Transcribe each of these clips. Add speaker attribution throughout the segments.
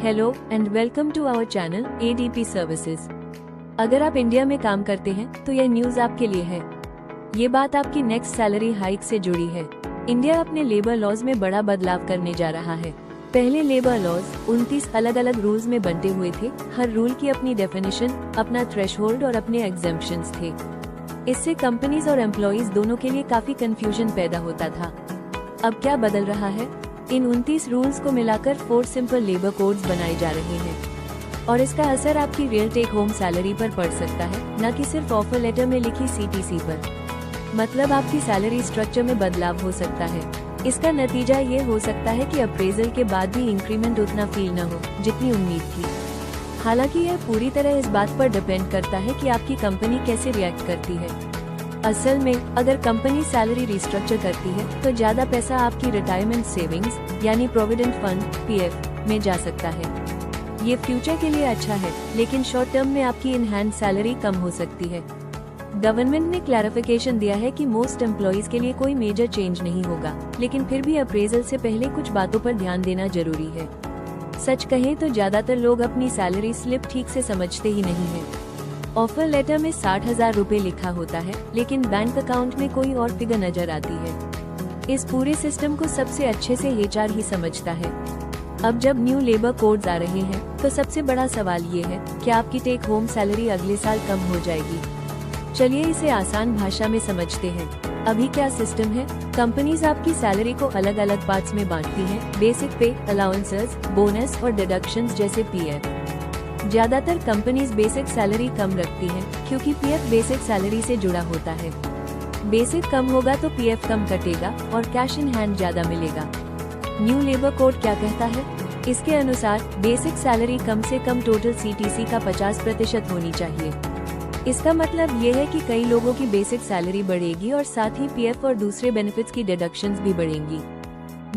Speaker 1: Hello and welcome to our channel ADP services. अगर आप India में काम करते हैं तो यह न्यूज आपके लिए है। ये बात आपकी नेक्स्ट सैलरी हाइक से जुड़ी है। इंडिया अपने लेबर लॉज में बड़ा बदलाव करने जा रहा है। पहले लेबर लॉज 29 अलग अलग रूल्स में बंटे हुए थे। हर रूल की अपनी डेफिनेशन, अपना थ्रेशहोल्ड और अपने एग्जेम्पशंस थे। इससे कंपनीज और एम्प्लॉइज दोनों के लिए काफी कंफ्यूजन पैदा होता था। अब क्या बदल रहा है? इन 29 रूल्स को मिलाकर 4 सिंपल लेबर कोड्स बनाए जा रहे हैं और इसका असर आपकी रियल टेक होम सैलरी पर पड़ सकता है, न कि सिर्फ ऑफर लेटर में लिखी CTC पर। मतलब आपकी सैलरी स्ट्रक्चर में बदलाव हो सकता है। इसका नतीजा ये हो सकता है कि अप्रेजल के बाद भी इंक्रीमेंट उतना फील न हो जितनी उम्मीद थी। हालांकि यह पूरी तरह इस बात पर डिपेंड करता है कि आपकी कंपनी कैसे रिएक्ट करती है। असल में अगर कंपनी सैलरी रिस्ट्रक्चर करती है तो ज्यादा पैसा आपकी रिटायरमेंट सेविंग्स यानी प्रोविडेंट फंड PF में जा सकता है। ये फ्यूचर के लिए अच्छा है, लेकिन शॉर्ट टर्म में आपकी इन हैंड सैलरी कम हो सकती है। गवर्नमेंट ने क्लैरिफिकेशन दिया है कि मोस्ट एम्प्लॉइज के लिए कोई मेजर चेंज नहीं होगा, लेकिन फिर भी अप्रेजल से पहले कुछ बातों पर ध्यान देना जरूरी है। सच कहें तो ज्यादातर लोग अपनी सैलरी स्लिप ठीक से समझते ही नहीं है। ऑफर लेटर में 60,000 रूपए लिखा होता है, लेकिन बैंक अकाउंट में कोई और फिगर नजर आती है। इस पूरे सिस्टम को सबसे अच्छे से HR ही समझता है। अब जब न्यू लेबर कोड्स आ रहे हैं तो सबसे बड़ा सवाल ये है कि आपकी टेक होम सैलरी अगले साल कम हो जाएगी। चलिए इसे आसान भाषा में समझते हैं। अभी क्या सिस्टम है? कंपनीज आपकी सैलरी को अलग अलग पार्ट्स में बांटती हैं। बेसिक पे, अलाउंसेस, बोनस और डिडक्शंस जैसे PF। ज्यादातर कंपनीज बेसिक सैलरी कम रखती हैं, क्योंकि PF बेसिक सैलरी से जुड़ा होता है। बेसिक कम होगा तो PF कम कटेगा और कैश इन हैंड ज्यादा मिलेगा। न्यू लेबर कोड क्या कहता है? इसके अनुसार बेसिक सैलरी कम से कम टोटल CTC का 50% होनी चाहिए। इसका मतलब ये है कि कई लोगों की बेसिक सैलरी बढ़ेगी और साथ ही PF और दूसरे बेनिफिट्स की डिडक्शंस भी बढ़ेंगी।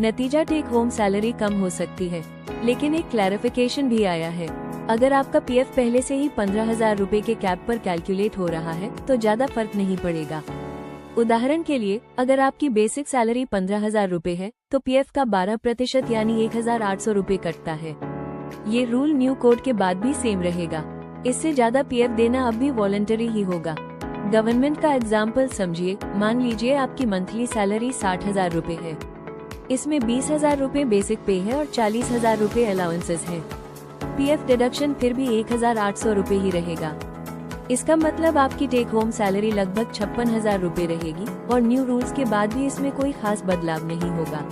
Speaker 1: नतीजा टेक होम सैलरी कम हो सकती है, लेकिन एक क्लैरिफिकेशन भी आया है। अगर आपका PF पहले से ही 15,000 रूपए के कैप पर कैलकुलेट हो रहा है तो ज्यादा फर्क नहीं पड़ेगा। उदाहरण के लिए, अगर आपकी बेसिक सैलरी 15,000 रूपए है तो PF का 12% यानी 1,800 रूपए कटता है। ये रूल न्यू कोड के बाद भी सेम रहेगा। इससे ज्यादा PF देना अब भी वॉलंटरी ही होगा। गवर्नमेंट का एग्जाम्पल समझिए। मान लीजिए आपकी मंथली सैलरी 60,000 रूपए है। इसमें 20,000 रूपए बेसिक पे है और 40,000 रूपए अलाउंसेस है। PF डिडक्शन फिर भी 1,800 रूपए ही रहेगा। इसका मतलब आपकी टेक होम सैलरी लगभग 56,000 रूपए रहेगी और न्यू रूल्स के बाद भी इसमें कोई खास बदलाव नहीं होगा।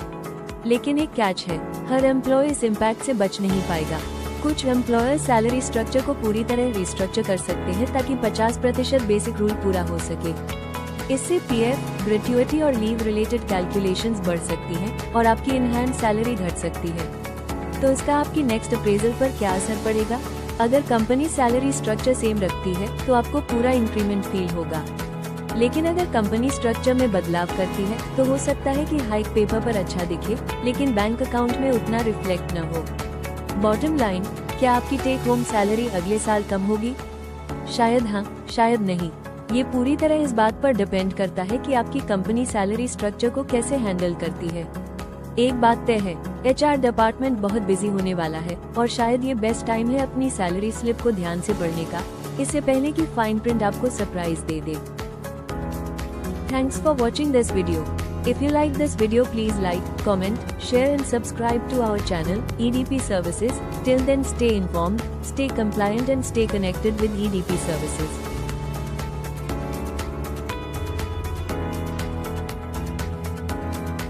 Speaker 1: लेकिन एक कैच है, हर एम्प्लॉय इस इम्पैक्ट से बच नहीं पाएगा। कुछ एम्प्लॉयर सैलरी स्ट्रक्चर को पूरी तरह रिस्ट्रक्चर कर सकते हैं ताकि 50% बेसिक रूल पूरा हो सके। इससे PF, ग्रेट्युइटी और लीव रिलेटेड कैलकुलेशंस बढ़ सकती हैं और आपकी इन हैंड सैलरी घट सकती है। तो इसका आपकी नेक्स्ट अप्रेजल पर क्या असर पड़ेगा? अगर कंपनी सैलरी स्ट्रक्चर सेम रखती है तो आपको पूरा इंक्रीमेंट फील होगा, लेकिन अगर कंपनी स्ट्रक्चर में बदलाव करती है तो हो सकता है कि हाइक पेपर पर अच्छा दिखे, लेकिन बैंक अकाउंट में उतना रिफ्लेक्ट न हो। बॉटम लाइन, क्या आपकी टेक होम सैलरी अगले साल कम होगी? शायद हाँ, शायद नहीं। ये पूरी तरह इस बात पर डिपेंड करता है कि आपकी कंपनी सैलरी स्ट्रक्चर को कैसे हैंडल करती है। एक बात तय है, HR डिपार्टमेंट बहुत बिजी होने वाला है और शायद ये बेस्ट टाइम है अपनी सैलरी स्लिप को ध्यान से पढ़ने का, इससे पहले कि फाइन प्रिंट आपको सरप्राइज दे दे। Thanks for watching this video. If you like this video please like, comment, share and subscribe to our channel EDP services. Till then stay informed, stay compliant and stay connected with EDP services.